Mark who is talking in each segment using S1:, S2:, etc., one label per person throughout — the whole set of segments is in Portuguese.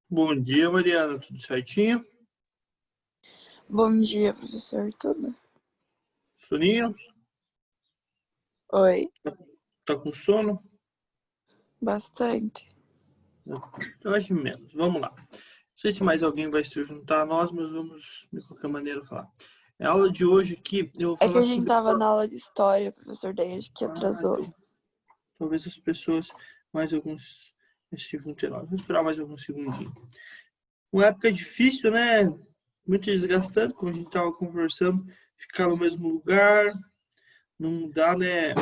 S1: Bom dia, Mariana. Tudo certinho?
S2: Bom dia, professor. Tudo?
S1: Soninho?
S2: Oi.
S1: Tá com sono?
S2: Bastante.
S1: Hoje menos. Vamos lá. Não sei se mais alguém vai se juntar a nós, mas vamos, de qualquer maneira, falar. A aula de hoje aqui, eu vou
S2: É que
S1: falar
S2: a gente
S1: sobre...
S2: tava na aula de história, professor, daí acho que atrasou.
S1: Então, talvez as pessoas, mais alguns, se juntem a nós. Vamos esperar mais alguns segundinhos. Uma época difícil, né? Muito desgastante, como a gente estava conversando, ficar no mesmo lugar, não dá, né?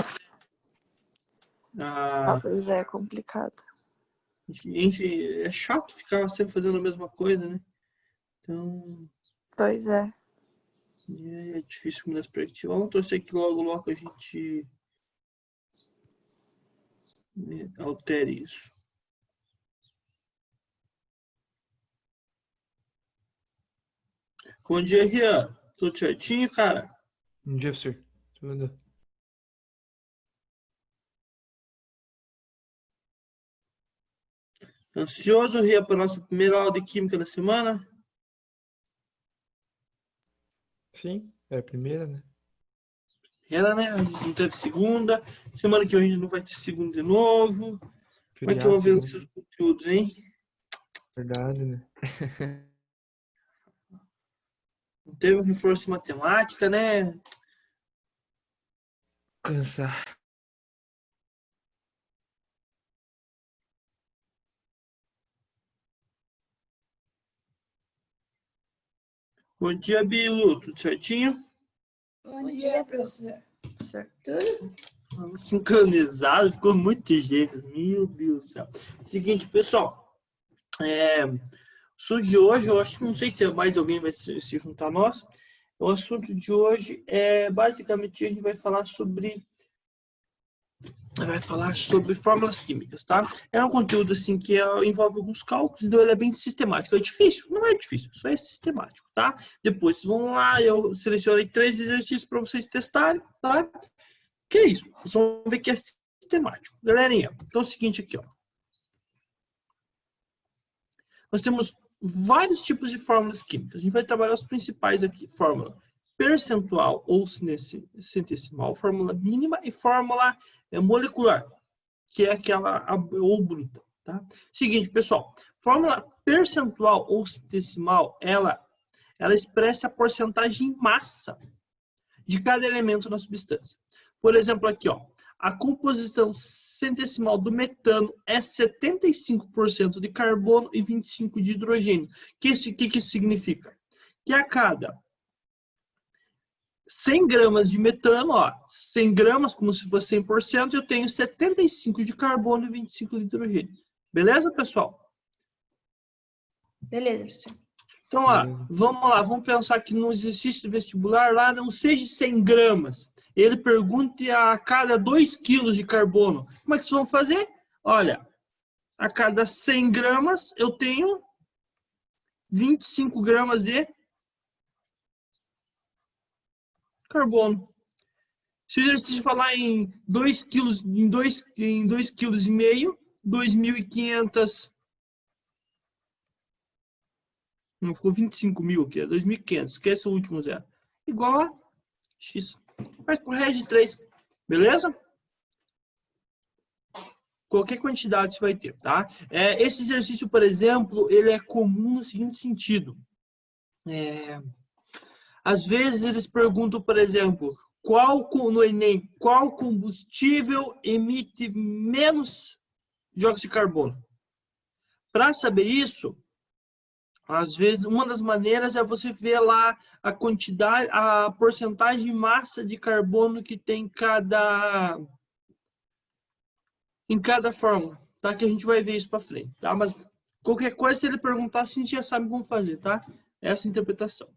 S2: Pois é complicado.
S1: É chato ficar sempre fazendo a mesma coisa, né? Então,
S2: Pois é.
S1: é difícil mudar as perspectivas. Vamos torcer que logo a gente altere isso. Bom dia, Rian. Tudo certinho, cara?
S3: Bom dia, professor. Tudo.
S1: Ansioso, Rian, para nossa primeira aula de Química da semana?
S3: Sim, é a primeira, né?
S1: Era, né? A gente não teve segunda. Semana que vem a gente não vai ter segunda de novo. Como é que eu vou ver os seus conteúdos, hein?
S3: Verdade, né?
S1: Não teve um reforço em matemática, né?
S3: Cansar.
S1: Bom dia, Bilu. Tudo certinho?
S4: Bom dia, professor. Tudo?
S1: Sincronizado, ficou muito gêmeo. Meu Deus do céu. Seguinte, pessoal. O assunto de hoje, eu acho que não sei se mais alguém vai se juntar a nós. O assunto de hoje é basicamente a gente vai falar sobre fórmulas químicas, tá? É um conteúdo assim que envolve alguns cálculos, então ele é bem sistemático. É difícil? Não é difícil, só é sistemático, tá? Depois vocês vão lá, eu selecionei 3 exercícios para vocês testarem, tá? Que é isso? Vocês vão ver que é sistemático. Galerinha, então é o seguinte aqui, ó. Nós temos vários tipos de fórmulas químicas. A gente vai trabalhar os principais aqui. Fórmula percentual ou centesimal, fórmula mínima e fórmula molecular, que é aquela ou bruta. Tá? Seguinte, pessoal. Fórmula percentual ou centesimal, ela expressa a porcentagem em massa de cada elemento na substância. Por exemplo, aqui, ó, a composição centesimal do metano é 75% de carbono e 25% de hidrogênio. O que isso significa? Que a cada 100 gramas de metano, ó, 100 gramas, como se fosse 100%, eu tenho 75 de carbono e 25 de hidrogênio. Beleza, pessoal?
S4: Beleza, professor.
S1: Então, ó, vamos lá, vamos pensar que no exercício vestibular lá não seja 100 gramas. Ele pergunta a cada 2 quilos de carbono. Como é que vocês vão fazer? Olha, a cada 100 gramas eu tenho 25 gramas de carbono. Se o exercício falar em 2 quilos, em 2,5 quilos, 2.500. Não ficou 25 mil aqui, é 2.500. Esquece o último zero. Igual a X. Mas por regra de 3. Beleza? Qualquer quantidade você vai ter, tá? Esse exercício, por exemplo, ele é comum no seguinte sentido. Às vezes eles perguntam, por exemplo, no Enem, qual combustível emite menos dióxido de carbono? Para saber isso, às vezes, uma das maneiras é você ver lá a quantidade, a porcentagem de massa de carbono que tem em cada fórmula, tá? Que a gente vai ver isso para frente, tá? Mas qualquer coisa, se ele perguntar, a gente já sabe como fazer, tá? Essa interpretação.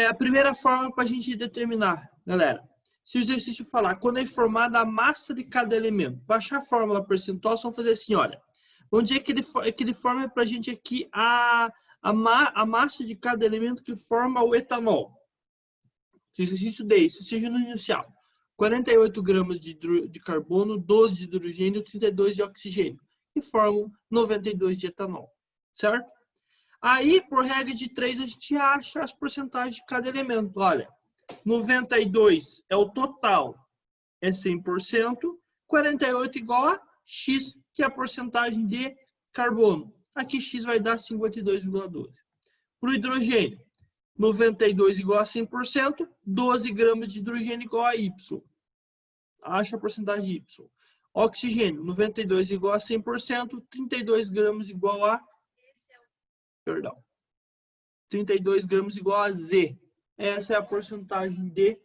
S1: A primeira forma para a gente determinar, galera, se o exercício falar quando é informada a massa de cada elemento, baixar a fórmula percentual, só fazer assim, olha, vamos dizer que ele forma para a gente aqui a massa de cada elemento que forma o etanol. Se o exercício desse, seja no inicial, 48 gramas de carbono, 12 de hidrogênio, 32 de oxigênio, e formam 92 de etanol. certo? Aí, por regra de 3, a gente acha as porcentagens de cada elemento. Olha, 92 é o total, é 100%, 48 igual a X, que é a porcentagem de carbono. Aqui X vai dar 52,12. Para o hidrogênio, 92 igual a 100%, 12 gramas de hidrogênio igual a Y. Acha a porcentagem de Y. Oxigênio, 92 igual a 100%, 32 gramas igual a... Perdão. 32 gramas igual a Z. Essa é a porcentagem de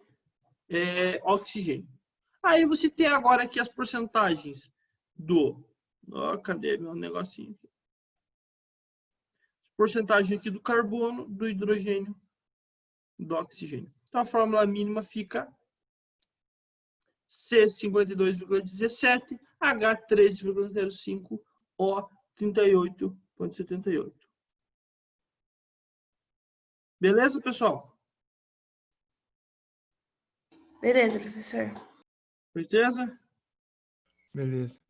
S1: oxigênio. Aí você tem agora aqui as porcentagens do... cadê meu negocinho aqui? Porcentagem aqui do carbono, do hidrogênio, do oxigênio. Então a fórmula mínima fica C 52,17, H 13,05, O 38,78. Beleza, pessoal?
S4: Beleza, professor.
S1: Certeza?
S3: Beleza.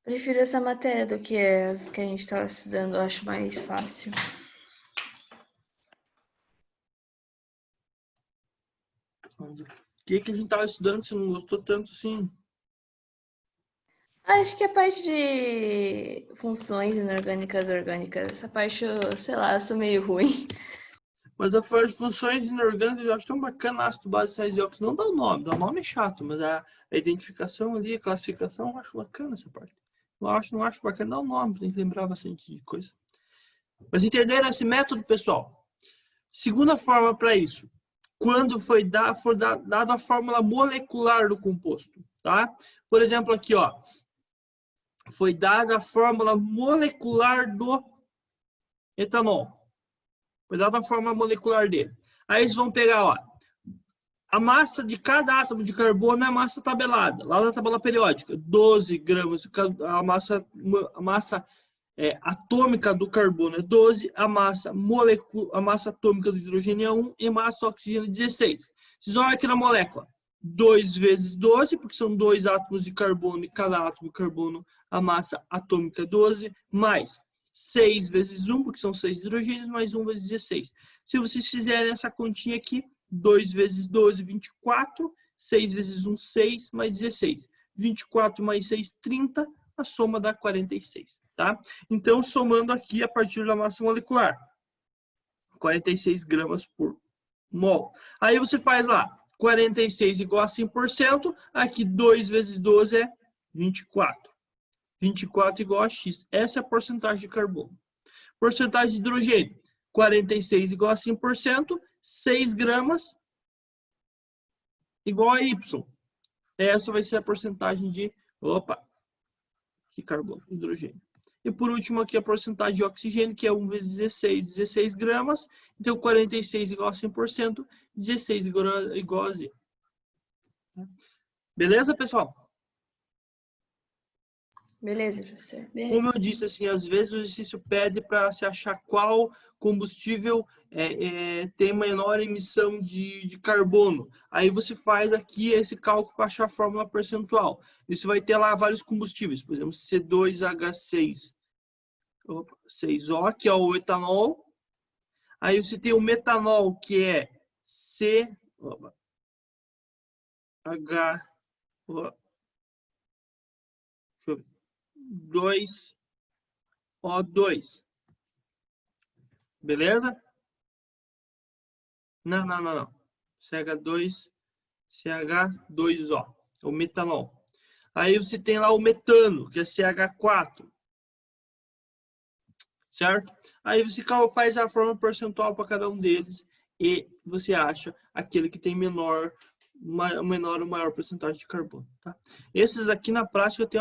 S4: Prefiro essa matéria do que as que a gente estava estudando. Eu acho mais fácil.
S1: O que a gente estava estudando que você não gostou tanto assim?
S4: Acho que a parte de funções inorgânicas, orgânicas, essa parte, eu, sei lá, eu sou meio ruim.
S1: Mas as funções inorgânicas eu acho tão bacana, ácido, base, sais e óxidos. Não dá o nome é chato, mas a identificação ali, a classificação, eu acho bacana essa parte. Não acho bacana dar o nome, tem que lembrar bastante de coisa. Mas entenderam esse método, pessoal? Segunda forma para isso. Quando for dada a fórmula molecular do composto, tá? Por exemplo, aqui, ó. Foi dada a fórmula molecular do etanol. Foi dada a fórmula molecular dele. Aí eles vão pegar, ó, a massa de cada átomo de carbono é a massa tabelada, lá na tabela periódica, 12 gramas, a massa atômica do carbono é 12, a massa atômica do hidrogênio é 1 e a massa oxigênio é 16. Vocês olham aqui na molécula, 2 vezes 12, porque são 2 átomos de carbono e cada átomo de carbono, a massa atômica é 12, mais 6 vezes 1, porque são 6 hidrogênios, mais 1 vezes 16. Se vocês fizerem essa continha aqui, 2 vezes 12, 24, 6 vezes 1, 6, mais 16. 24 mais 6, 30, a soma dá 46, tá? Então, somando aqui a partir da massa molecular, 46 gramas por mol. Aí você faz lá, 46 igual a 100%, aqui 2 vezes 12 é 24. 24 igual a X. Essa é a porcentagem de carbono. Porcentagem de hidrogênio. 46 igual a 100%. 6 gramas igual a Y. Essa vai ser a porcentagem de... carbono, hidrogênio. E por último aqui a porcentagem de oxigênio, que é 1 vezes 16. 16 gramas. Então 46 igual a 100%. 16 igual a Z. Beleza, pessoal?
S4: Beleza, professor.
S1: Como eu disse, assim, às vezes o exercício pede para se achar qual combustível tem menor emissão de carbono. Aí você faz aqui esse cálculo para achar a fórmula percentual. E você vai ter lá vários combustíveis, por exemplo, C2H6O, que é o etanol. Aí você tem o metanol, que é CH2O2. Beleza? Não. CH2O, o metanol. Aí você tem lá o metano, que é CH4. Certo? Aí você faz a fórmula percentual para cada um deles e você acha aquele que tem menor ou maior porcentagem de carbono. Tá? Esses aqui na prática tem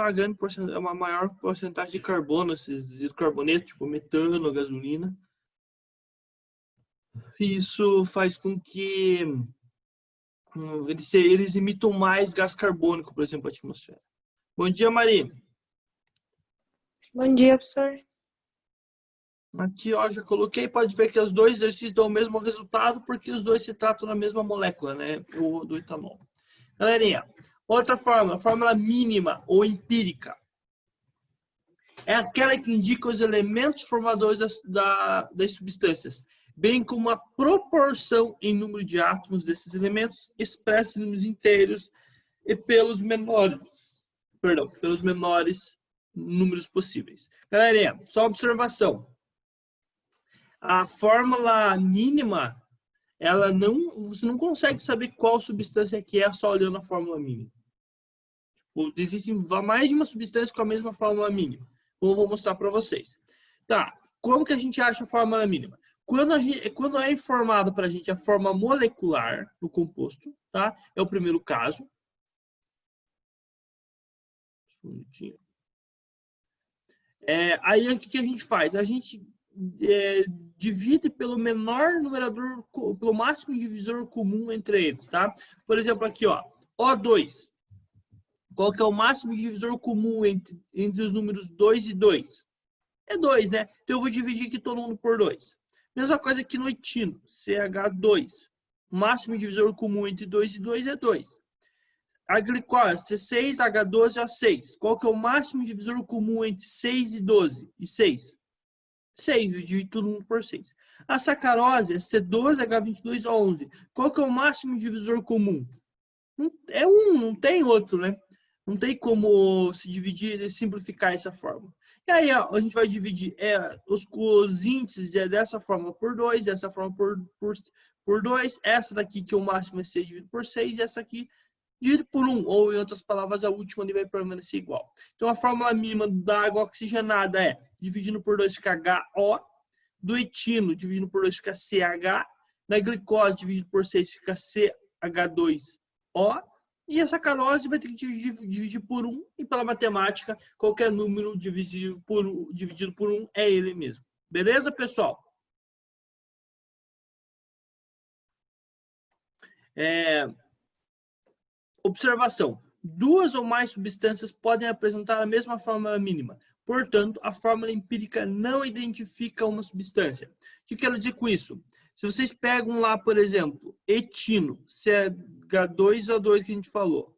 S1: uma maior porcentagem de carbono, esses carbonetos, tipo metano, gasolina. Isso faz com que eles emitam mais gás carbônico, por exemplo, na atmosfera. Bom dia, Maria.
S2: Bom dia, professor.
S1: Aqui, ó, já coloquei, pode ver que os dois exercícios dão o mesmo resultado, porque os dois se tratam da mesma molécula, né, do etanol. Galerinha, outra fórmula, fórmula mínima ou empírica. é aquela que indica os elementos formadores das substâncias, bem como a proporção em número de átomos desses elementos expressos em números inteiros e pelos menores números possíveis. Galerinha, só uma observação. A fórmula mínima, você não consegue saber qual substância que é só olhando a fórmula mínima. Existem mais de uma substância com a mesma fórmula mínima. Eu vou mostrar para vocês. Tá, como que a gente acha a fórmula mínima? Quando é informado para a gente a forma molecular do composto, tá? É o primeiro caso. Aí o que a gente faz? A gente divide pelo menor numerador, pelo máximo divisor comum entre eles, tá? Por exemplo, aqui, ó, O2. Qual que é o máximo divisor comum entre os números 2 e 2? É 2, né? Então eu vou dividir aqui todo mundo por 2. Mesma coisa aqui no etino, CH2. O máximo divisor comum entre 2 e 2 é 2. A glicose, C6, H12, O6. Qual que é o máximo divisor comum entre 6 e 12? E 6? 6, eu divido todo mundo por 6. A sacarose é C12, H22, O11. Qual que é o máximo divisor comum? É 1, não tem outro, né? Não tem como se dividir e simplificar essa fórmula. E aí, ó, a gente vai dividir os índices dessa fórmula por 2, dessa fórmula por 2, essa daqui que o máximo é 6 dividido por 6, e essa aqui dividido por 1, ou em outras palavras, a última ali vai permanecer igual. Então, a fórmula mínima da água oxigenada é dividindo por 2 fica HO, do etino dividindo por 2 fica CH, da glicose dividido por 6 fica CH2O, e a sacarose vai ter que dividir por 1, e pela matemática, qualquer número dividido por 1 é ele mesmo. Beleza, pessoal? Observação. 2 ou mais substâncias podem apresentar a mesma fórmula mínima. Portanto, a fórmula empírica não identifica uma substância. O que eu quero dizer com isso? Se vocês pegam lá, por exemplo, etino, CH2O2 que a gente falou,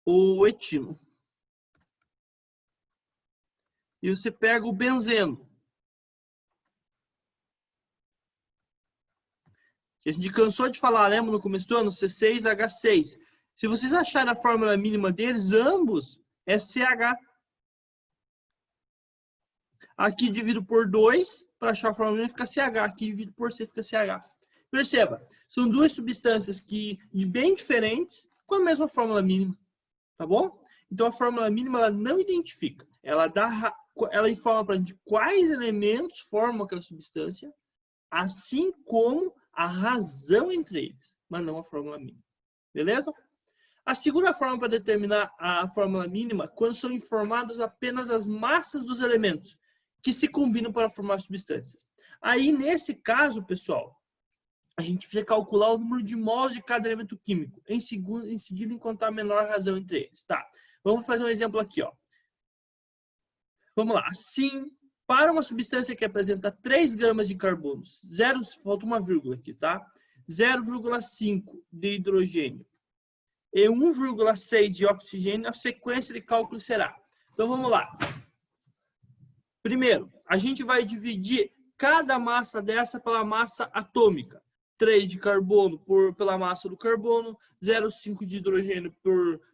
S1: o etino, e você pega o benzeno, que a gente cansou de falar, lembra no começo do ano, C6H6. Se vocês acharem a fórmula mínima deles, ambos é CH. Aqui divido por 2, para achar a fórmula mínima fica CH. Aqui divido por C fica CH. Perceba, são duas substâncias bem diferentes com a mesma fórmula mínima. Tá bom? Então a fórmula mínima ela não identifica. Ela informa para a gente quais elementos formam aquela substância, assim como a razão entre eles, mas não a fórmula mínima. Beleza? A segunda forma para determinar a fórmula mínima, quando são informadas apenas as massas dos elementos que se combinam para formar substâncias. Aí, nesse caso, pessoal, a gente precisa calcular o número de mols de cada elemento químico. Em seguida, encontrar a menor razão entre eles. Tá? Vamos fazer um exemplo aqui. Ó. Vamos lá. Assim, para uma substância que apresenta 3 gramas de carbono, falta uma vírgula aqui, tá? 0,5 de hidrogênio e 1,6 de oxigênio, a sequência de cálculo será. Então, vamos lá. Primeiro, a gente vai dividir cada massa dessa pela massa atômica. 3 de carbono pela massa do carbono, 0,5 de hidrogênio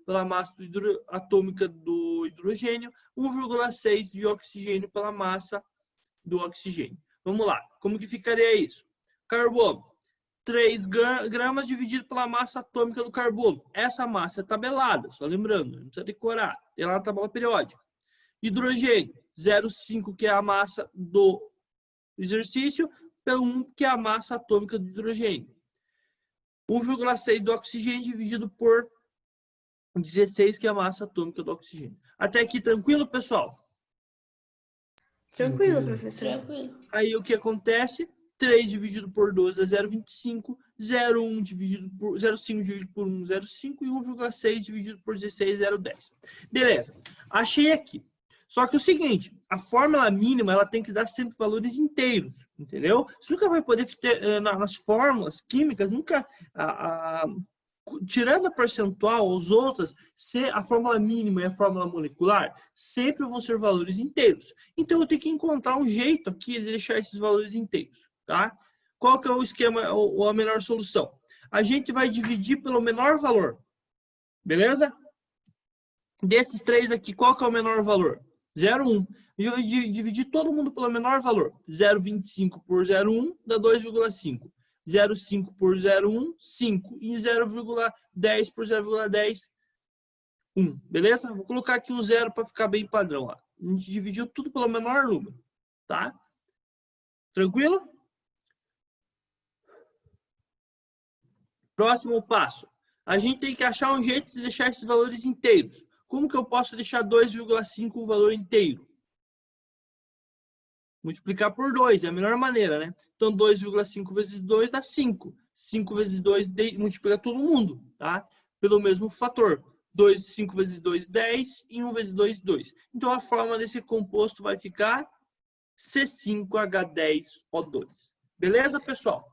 S1: pela massa atômica do hidrogênio, 1,6 de oxigênio pela massa do oxigênio. Vamos lá, como que ficaria isso? Carbono, 3 gramas dividido pela massa atômica do carbono. Essa massa é tabelada, só lembrando, não precisa decorar, tem lá na tabela periódica. Hidrogênio, 0,5 que é a massa do exercício, pelo 1 que é a massa atômica do hidrogênio. 1,6 do oxigênio dividido por 16 que é a massa atômica do oxigênio. Até aqui tranquilo, pessoal?
S4: Tranquilo, professor.
S5: Tranquilo.
S1: Aí o que acontece? 3 dividido por 12 é 0,25, 0,5 dividido por 1, 0,5 e 1,6 dividido por 16, 0,10. Beleza, achei aqui. Só que é o seguinte, a fórmula mínima ela tem que dar sempre valores inteiros, entendeu? Você nunca vai poder ter, nas fórmulas químicas, nunca tirando a percentual, os outros, a fórmula mínima e a fórmula molecular, sempre vão ser valores inteiros. Então, eu tenho que encontrar um jeito aqui de deixar esses valores inteiros, tá? Qual que é o esquema ou a melhor solução? A gente vai dividir pelo menor valor, beleza? Desses três aqui, qual que é o menor valor? 0,1. Eu vou dividir todo mundo pelo menor valor. 0,25 por 0,1 dá 2,5. 0,5 por 0,1, 5. E 0,10 por 0,10, 1. Beleza? Vou colocar aqui um 0 para ficar bem padrão. Ó. A gente dividiu tudo pelo menor número. Tá? Tranquilo? Próximo passo. A gente tem que achar um jeito de deixar esses valores inteiros. Como que eu posso deixar 2,5 um valor inteiro? Multiplicar por 2, é a melhor maneira, né? Então, 2,5 vezes 2 dá 5. 5 vezes 2 multiplica todo mundo, tá? Pelo mesmo fator. 5 vezes 2, 10. E 1 vezes 2, 2. Então, a fórmula desse composto vai ficar C5H10O2. Beleza, pessoal?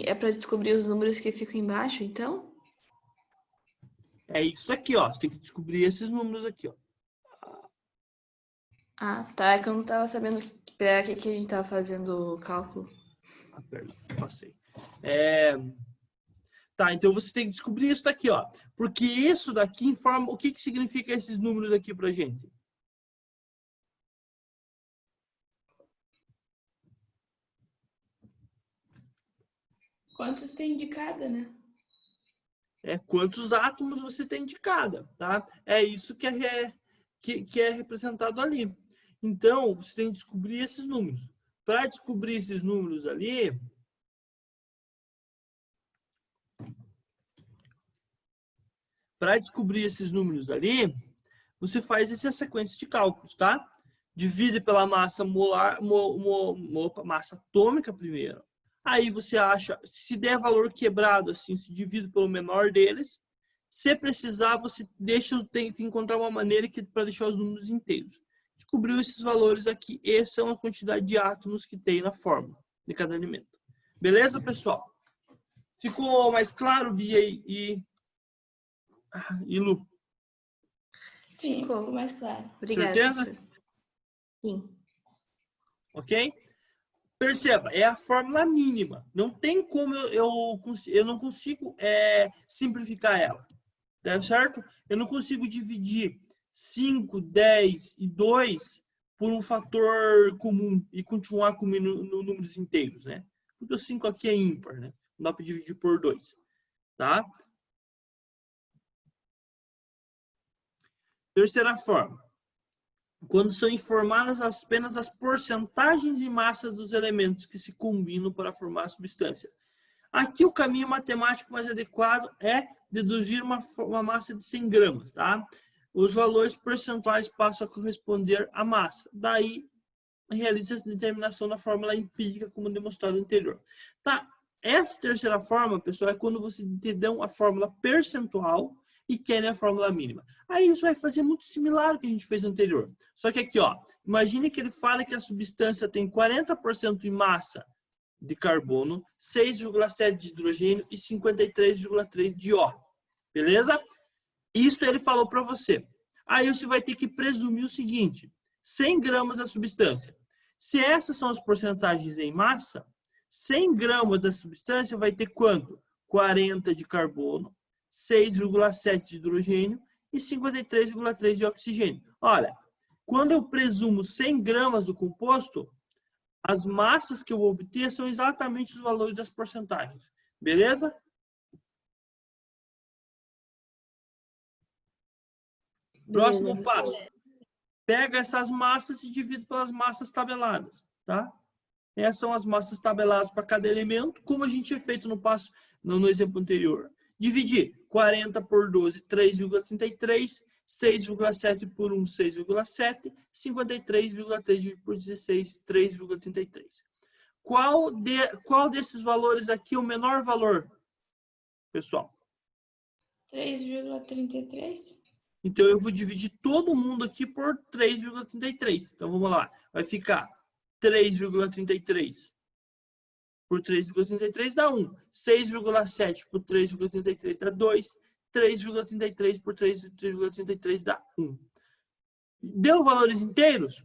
S4: É para descobrir os números que ficam embaixo, então?
S1: É isso aqui, ó. Você tem que descobrir esses números aqui, ó.
S4: Ah, tá. É que eu não tava sabendo para que a gente tava fazendo o cálculo.
S1: Ah, perdão, passei. Tá, então você tem que descobrir isso daqui, ó. Porque isso daqui informa o que significa esses números aqui pra gente.
S2: Quantos tem de cada, né?
S1: Quantos átomos você tem de cada, tá? É isso que é representado ali. Então, você tem que descobrir esses números. Para descobrir esses números ali, você faz essa sequência de cálculos, tá? Divide pela massa molar, massa atômica primeiro. Aí você acha, se der valor quebrado, assim, se divide pelo menor deles. Se precisar, você tem que encontrar uma maneira para deixar os números inteiros. Descobriu esses valores aqui. Essa é a quantidade de átomos que tem na fórmula de cada elemento. Beleza, pessoal? Ficou mais claro, Bia e Lu?
S2: Sim, ficou mais claro.
S4: Obrigada,
S1: Certeza?
S4: professor. Sim.
S1: Ok? Perceba, é a fórmula mínima. Não tem como eu não consigo simplificar ela. Tá certo? Eu não consigo dividir 5, 10 e 2 por um fator comum e continuar com números inteiros, né? Porque o 5 aqui é ímpar, né? Não dá para dividir por 2. Tá? Terceira forma. Quando são informadas apenas as porcentagens e massas dos elementos que se combinam para formar a substância. Aqui o caminho matemático mais adequado é deduzir uma massa de 100 gramas, tá? Os valores percentuais passam a corresponder à massa. Daí, realiza a determinação da fórmula empírica, como demonstrado anterior. Tá? Essa terceira forma, pessoal, é quando você te dão a fórmula percentual e querem a fórmula mínima. Aí isso vai fazer muito similar ao que a gente fez anterior. Só que aqui, ó, imagine que ele fala que a substância tem 40% em massa de carbono, 6,7 de hidrogênio e 53,3 de ó. Beleza? Isso ele falou para você. Aí você vai ter que presumir o seguinte: 100 gramas da substância. Se essas são as porcentagens em massa, 100 gramas da substância vai ter quanto? 40 de carbono, 6,7 de hidrogênio e 53,3 de oxigênio. Olha, quando eu presumo 100 gramas do composto, as massas que eu vou obter são exatamente os valores das porcentagens. Beleza? Próximo passo. Pega essas massas e divide pelas massas tabeladas, tá? Essas são as massas tabeladas para cada elemento, como a gente tinha feito no exemplo anterior. Dividir 40 por 12, 3,33, 6,7 por 1, 6,7, 53,3 por 16, 3,33. Qual desses valores aqui é o menor valor, pessoal?
S2: 3,33.
S1: Então, eu vou dividir todo mundo aqui por 3,33. Então, vamos lá. Vai ficar 3,33 por 3,33 dá 1. 6,7 por 3,33 dá 2. 3,33 por 3,33 dá 1. Deu valores inteiros?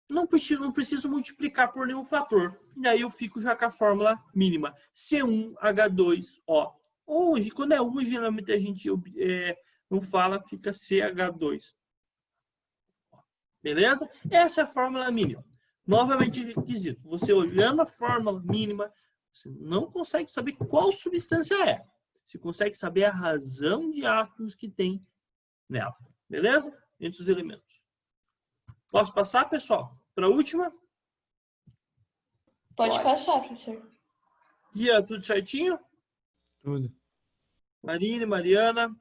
S1: Não preciso multiplicar por nenhum fator. E aí eu fico já com a fórmula mínima. C1H2O. Hoje, quando é 1, geralmente a gente não fala, fica CH2. Beleza? Essa é a fórmula mínima. Novamente, requisito. Você olhando a fórmula mínima, você não consegue saber qual substância é. Você consegue saber a razão de átomos que tem nela. Beleza? Entre os elementos. Posso passar, pessoal? Para a última?
S4: Pode passar, professor.
S1: Ian, tudo certinho?
S3: Tudo.
S1: Marine, Mariana.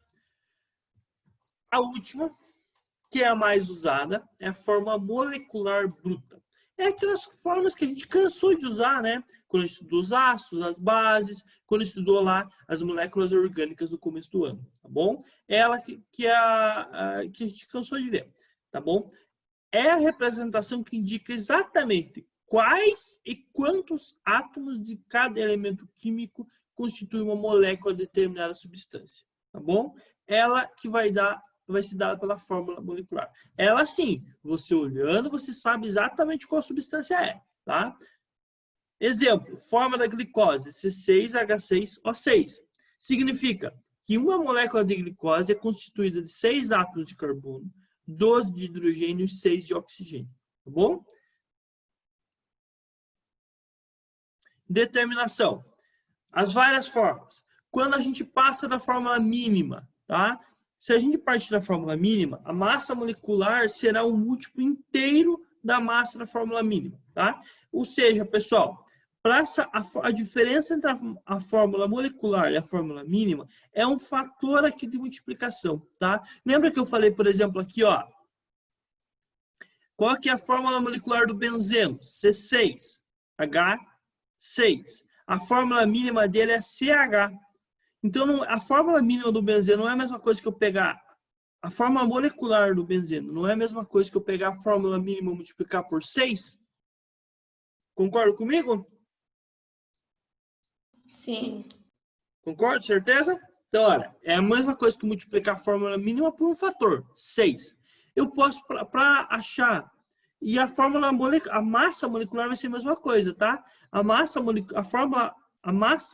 S1: A última, que é a mais usada, é a forma molecular bruta. É aquelas formas que a gente cansou de usar, né? Quando a gente estudou os ácidos, as bases, quando estudou lá as moléculas orgânicas no começo do ano, tá bom? Ela que a gente cansou de ver, tá bom? É a representação que indica exatamente quais e quantos átomos de cada elemento químico constitui uma molécula de determinada substância, tá bom? Ela que vai ser dada pela fórmula molecular. Ela sim, você olhando, você sabe exatamente qual substância é, tá? Exemplo, forma da glicose, C6H6O6. Significa que uma molécula de glicose é constituída de 6 átomos de carbono, 12 de hidrogênio e 6 de oxigênio, tá bom? Determinação. As várias formas. Quando a gente passa da fórmula mínima, tá? Se a gente partir da fórmula mínima, a massa molecular será um múltiplo inteiro da massa da fórmula mínima, tá? Ou seja, pessoal, a diferença entre a fórmula molecular e a fórmula mínima é um fator aqui de multiplicação, tá? Lembra que eu falei, por exemplo, aqui, ó, qual que é a fórmula molecular do benzeno? C6H6. A fórmula mínima dele é CH. Então, a fórmula mínima do benzeno não é a mesma coisa que eu pegar a fórmula molecular do benzeno. Não é a mesma coisa que eu pegar a fórmula mínima e multiplicar por 6? Concorda comigo?
S4: Sim.
S1: Concordo? Certeza? Então, olha, é a mesma coisa que multiplicar a fórmula mínima por um fator, 6. Eu posso, para achar, e a massa molecular vai ser a mesma coisa, tá? A massa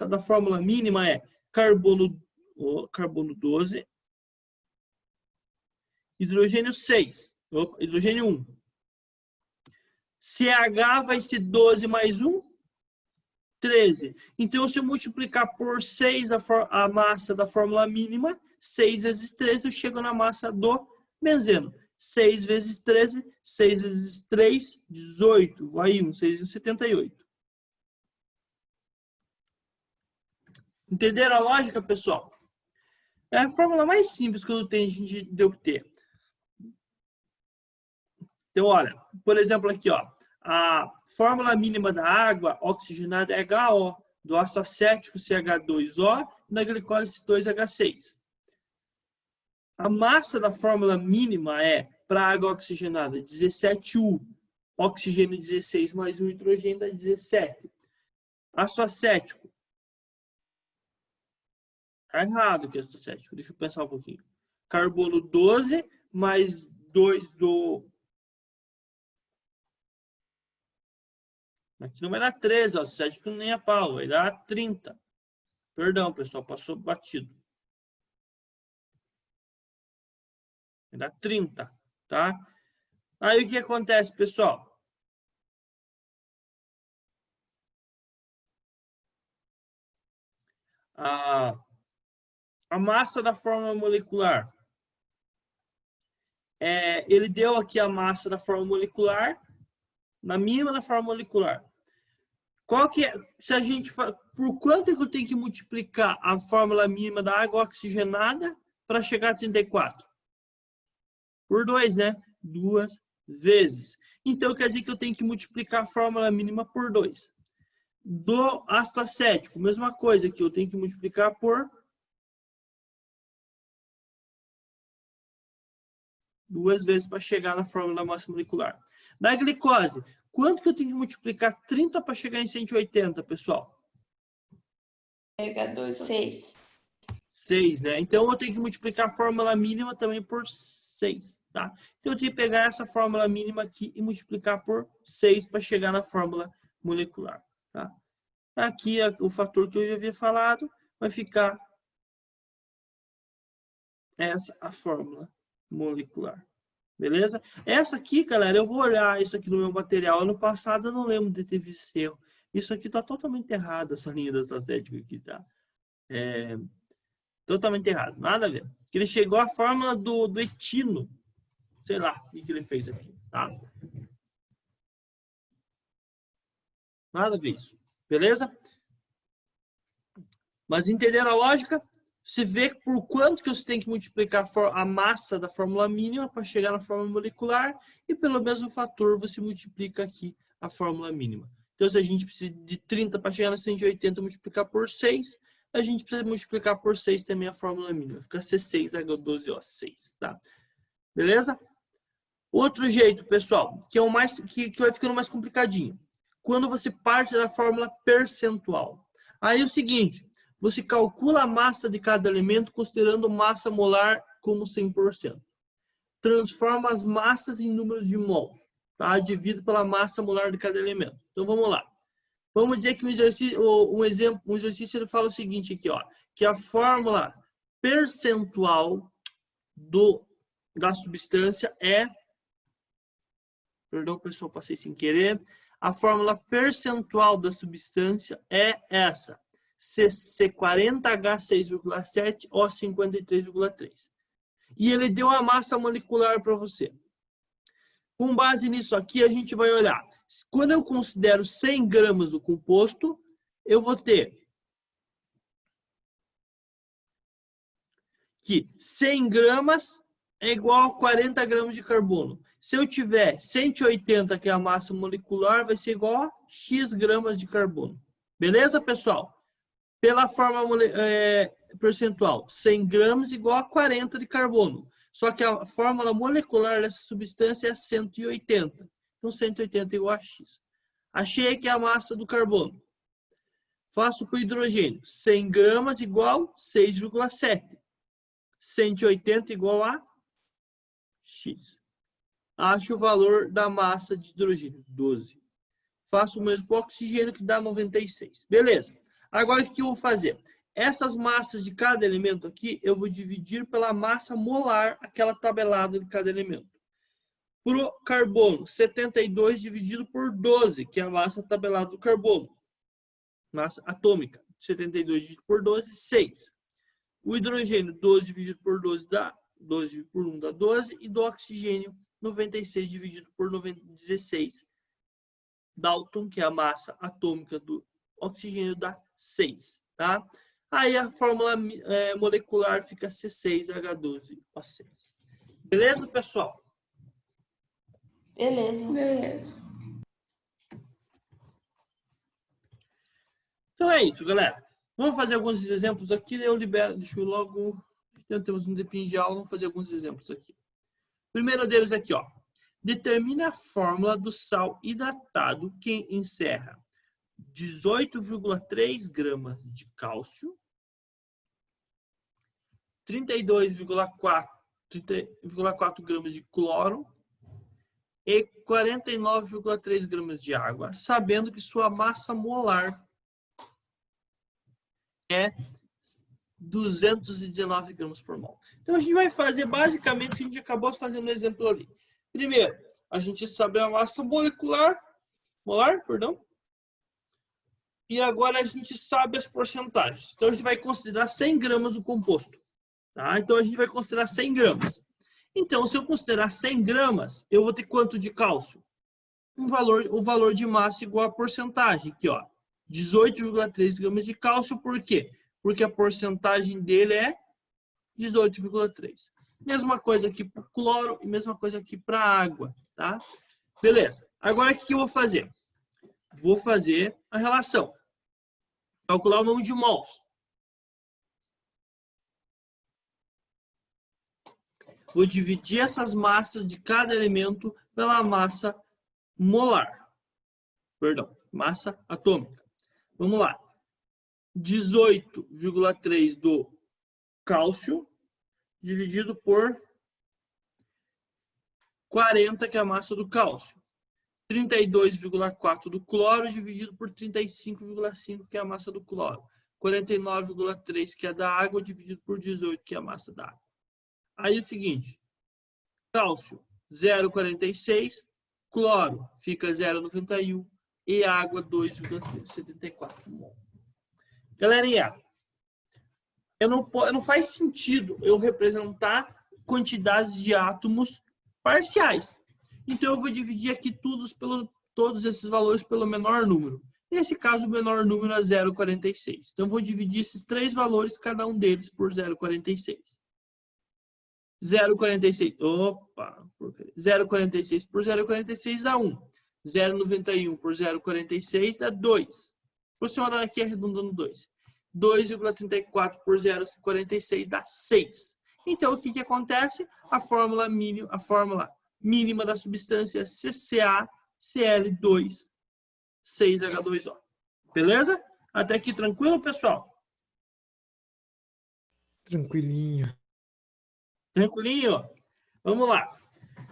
S1: da fórmula mínima é carbono 12, hidrogênio 6, hidrogênio 1. CH vai ser 12 mais 1, 13. Então, se eu multiplicar por 6 a massa da fórmula mínima, 6 vezes 13, eu chego na massa do benzeno. 6 vezes 13, 6 vezes 3, 18. Vai 1, 6 vezes 78. Entenderam a lógica, pessoal? É a fórmula mais simples que eu tenho de obter. Então, olha, por exemplo, aqui, ó, a fórmula mínima da água oxigenada é HO, do ácido acético CH2O e da glicose C2H6. A massa da fórmula mínima é, para água oxigenada, 17U, oxigênio 16 mais 1 hidrogênio dá 17. Ácido acético. Tá errado aqui, ácido acético. Deixa eu pensar um pouquinho. Carbono 12 mais 2 do... Aqui não vai dar 13, ó. Ácido acético nem a pau, vai dar 30. Perdão, pessoal, passou batido. Vai dar 30, tá? Aí o que acontece, pessoal? A massa da fórmula molecular. Ele deu aqui a massa da fórmula molecular, na mínima da fórmula molecular. Qual que é? Se a gente por quanto que eu tenho que multiplicar a fórmula mínima da água oxigenada para chegar a 34? Por 2, né? 2 vezes. Então, quer dizer que eu tenho que multiplicar a fórmula mínima por 2. Do ácido acético, mesma coisa, que eu tenho que multiplicar por 2 vezes para chegar na fórmula da massa molecular. Da glicose, quanto que eu tenho que multiplicar 30 para chegar em 180, pessoal?
S2: H12O.
S4: 6.
S1: 6, né? Então, eu tenho que multiplicar a fórmula mínima também por 6, tá? Então, eu tenho que pegar essa fórmula mínima aqui e multiplicar por 6 para chegar na fórmula molecular, tá? Aqui, o fator que eu já havia falado vai ficar essa a fórmula molecular. Beleza? Essa aqui, galera, eu vou olhar isso aqui no meu material. Ano passado eu não lembro de ter visto esse erro. Isso aqui tá totalmente errado, essa linha dessa cética aqui, tá? Totalmente errado, nada a ver. Ele chegou à fórmula do etino. Sei lá o que ele fez aqui, tá? Nada a ver isso. Beleza? Mas entenderam a lógica? Você vê por quanto que você tem que multiplicar a massa da fórmula mínima para chegar na fórmula molecular e pelo mesmo fator você multiplica aqui a fórmula mínima. Então, se a gente precisa de 30 para chegar na 180, multiplicar por 6, a gente precisa multiplicar por 6 também a fórmula mínima. Fica C6H12O6, tá? Beleza? Outro jeito, pessoal, que é o mais que vai ficando mais complicadinho. Quando você parte da fórmula percentual. Aí é o seguinte, você calcula a massa de cada elemento considerando massa molar como 100%. Transforma as massas em números de mols, tá? Dividido pela massa molar de cada elemento. Então vamos lá. Vamos dizer que um exercício ele fala o seguinte aqui, ó, que a fórmula percentual da substância é, perdão, pessoal, passei sem querer. A fórmula percentual da substância é essa. C40H6,7 O53,3. E ele deu a massa molecular para você. Com base nisso aqui, a gente vai olhar. Quando eu considero 100 gramas do composto, eu vou ter que 100 gramas é igual a 40 gramas de carbono. Se eu tiver 180, que é a massa molecular, vai ser igual a X gramas de carbono. Beleza, pessoal? Pela forma percentual, 100 gramas igual a 40 de carbono. Só que a fórmula molecular dessa substância é 180. Então, 180 igual a X. Achei aqui a massa do carbono. Faço para o hidrogênio. 100 gramas igual a 6,7. 180 igual a X. Acho o valor da massa de hidrogênio, 12. Faço o mesmo para o oxigênio, que dá 96. Beleza. Agora, o que eu vou fazer? Essas massas de cada elemento aqui, eu vou dividir pela massa molar, aquela tabelada de cada elemento. Para o carbono, 72 dividido por 12, que é a massa tabelada do carbono. Massa atômica. 72 dividido por 12, 6. O hidrogênio, 12 dividido por 12 dá 12 por 1 dá 12. E do oxigênio, 96 dividido por 16. Dalton, que é a massa atômica do oxigênio, dá 6. Tá? Aí a fórmula molecular fica C6H12O6. Beleza, pessoal?
S4: Beleza.
S2: Beleza.
S1: Então é isso, galera. Vamos fazer alguns exemplos aqui. Eu libero, deixa eu logo... Temos um tempinho de aula, vamos fazer alguns exemplos aqui. O primeiro deles aqui, ó. Determine a fórmula do sal hidratado que encerra 18,3 gramas de cálcio, 32,4 gramas de cloro e 49,3 gramas de água, sabendo que sua massa molar é 219 gramas por mol. Então, a gente vai fazer basicamente o que a gente acabou fazendo no exemplo ali. Primeiro, a gente sabe a massa molar, e agora a gente sabe as porcentagens. Então, a gente vai considerar 100 gramas do composto. Tá? Então, a gente vai considerar 100 gramas. Então, se eu considerar 100 gramas, eu vou ter quanto de cálcio? O valor de massa igual a porcentagem. Aqui, ó. 18,3 gramas de cálcio. Por quê? Porque a porcentagem dele é 18,3. Mesma coisa aqui para o cloro e mesma coisa aqui para a água. Tá? Beleza. Agora, o que eu vou fazer? Vou fazer a relação. Calcular o número de mols. Vou dividir essas massas de cada elemento pela massa molar. Perdão, massa atômica. Vamos lá. 18,3 do cálcio dividido por 40, que é a massa do cálcio. 32,4 do cloro dividido por 35,5, que é a massa do cloro. 49,3, que é da água, dividido por 18, que é a massa da água. Aí é o seguinte, cálcio 0,46, cloro fica 0,91 e água 2,74 mol. Galerinha, não faz sentido eu representar quantidades de átomos parciais. Então, eu vou dividir aqui todos esses valores pelo menor número. Nesse caso, o menor número é 0,46. Então, eu vou dividir esses três valores, cada um deles, por 0,46. 0,46. Opa! 0,46 por 0,46 dá 1. 0,91 por 0,46 dá 2. Aproximadamente aqui arredondando 2. 2,34 por 0,46 dá 6. Então, o que acontece? A fórmula mínima da substância CCaCl2 6H2O. Beleza? Até aqui tranquilo, pessoal?
S3: Tranquilinho.
S1: Tranquilinho? Vamos lá.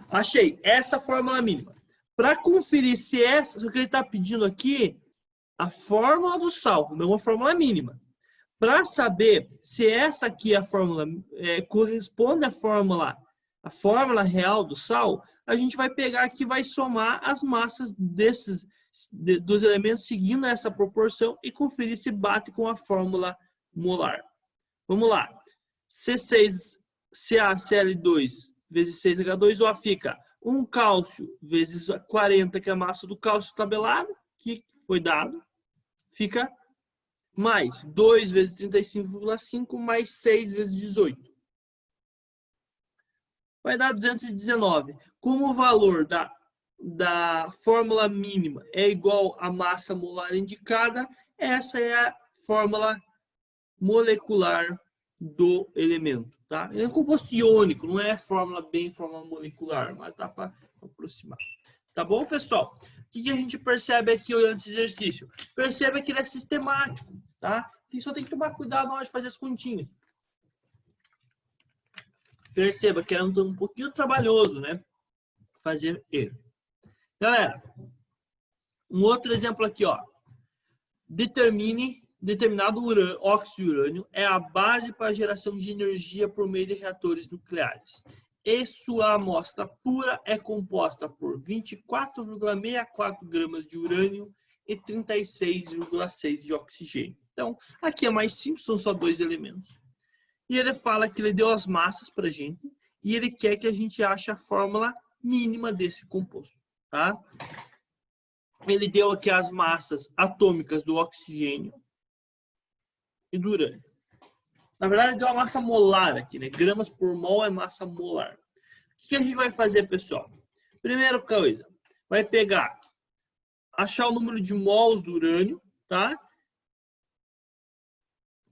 S1: Achei essa fórmula mínima. Para conferir se essa, o que ele está pedindo aqui, a fórmula do sal, não a fórmula mínima. Para saber se essa aqui é a fórmula corresponde à fórmula real do sal, a gente vai pegar aqui e vai somar as massas dos elementos seguindo essa proporção e conferir se bate com a fórmula molar. Vamos lá. C6CaCl2 vezes 6H2O fica 1 cálcio vezes 40, que é a massa do cálcio tabelada, que foi dado, fica mais 2 vezes 35,5 mais 6 vezes 18. Vai dar 219. Como o valor da fórmula mínima é igual à massa molar indicada, essa é a fórmula molecular do elemento. Tá? Ele é um composto iônico, não é fórmula molecular, mas dá para aproximar. Tá bom, pessoal? O que a gente percebe aqui olhando esse exercício? Percebe que ele é sistemático, tá? E só tem que tomar cuidado na hora de fazer as continhas. Perceba que é um pouquinho trabalhoso, né? Fazer ele. Galera, um outro exemplo aqui, ó. Determinado óxido de urânio é a base para a geração de energia por meio de reatores nucleares. E sua amostra pura é composta por 24,64 gramas de urânio e 36,6 de oxigênio. Então, aqui é mais simples, são só dois elementos. E ele fala que ele deu as massas para a gente e ele quer que a gente ache a fórmula mínima desse composto. Tá? Ele deu aqui as massas atômicas do oxigênio e do urânio. Na verdade, ele deu a massa molar aqui, né? Gramas por mol é massa molar. O que a gente vai fazer, pessoal? Primeira coisa, vai pegar, achar o número de mols do urânio, tá?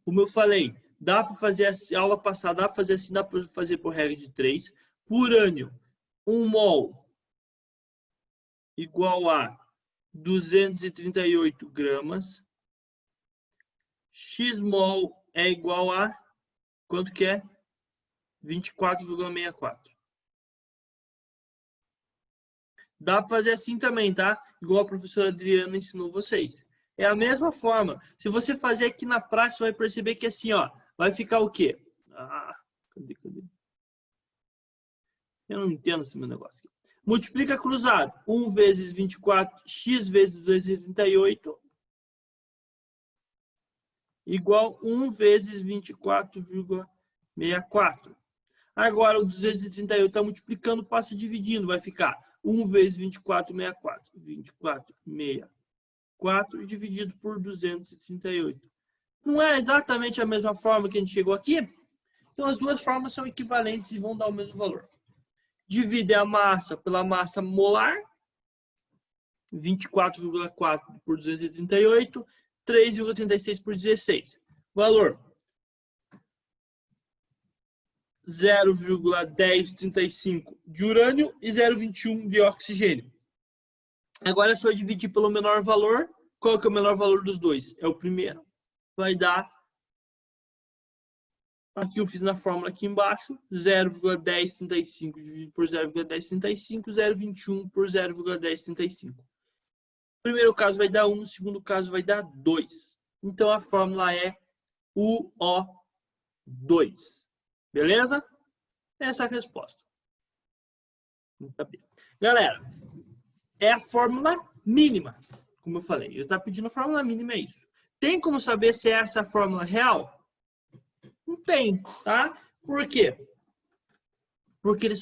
S1: Como eu falei, dá para fazer a aula passada, dá para fazer assim, dá para fazer por regra de 3. Por urânio, 1 mol igual a 238 gramas. X mol é igual a quanto que é? 24,64. Dá para fazer assim também, tá? Igual a professora Adriana ensinou vocês. É a mesma forma. Se você fazer aqui na prática, você vai perceber que assim, ó, vai ficar o quê? Cadê? Eu não entendo esse meu negócio aqui. Multiplica cruzado. 1 vezes 24, x vezes 238, igual 1 vezes 24,64. Agora, o 238 está multiplicando, passa dividindo. Vai ficar 1 vezes 24,64. 24,64 dividido por 238. Não é exatamente a mesma forma que a gente chegou aqui? Então, as duas formas são equivalentes e vão dar o mesmo valor. Divide a massa pela massa molar. 24,4 por 238. 3,36 por 16. Valor 0,1035 de urânio e 0,21 de oxigênio. Agora é só dividir pelo menor valor. Qual que é o menor valor dos dois? É o primeiro. vai dar, aqui eu fiz na fórmula aqui embaixo, 0,1035 dividido por 0,1035, 0,21 por 0,1035. Primeiro caso vai dar 1, segundo caso vai dar 2. Então, a fórmula é UO2. Beleza? Essa é a resposta. Muito bem. Galera, é a fórmula mínima. Como eu falei, eu estou pedindo a fórmula mínima, é isso. Tem como saber se essa é a fórmula real? Não tem, tá? Por quê? Porque ele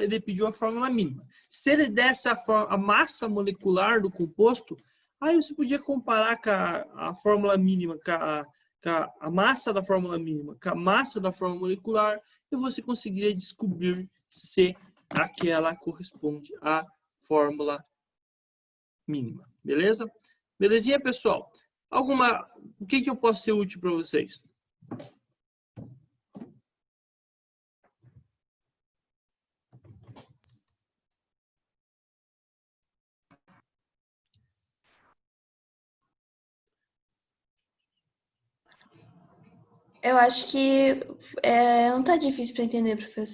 S1: ele pediu a fórmula mínima. Se ele desse a massa molecular do composto, aí você podia comparar com a fórmula mínima, com a massa da fórmula mínima, com a massa da fórmula molecular, e você conseguiria descobrir se aquela corresponde à fórmula mínima. Beleza? Belezinha, pessoal? O que eu posso ser útil para vocês?
S4: Eu acho que não tá difícil para entender, professor.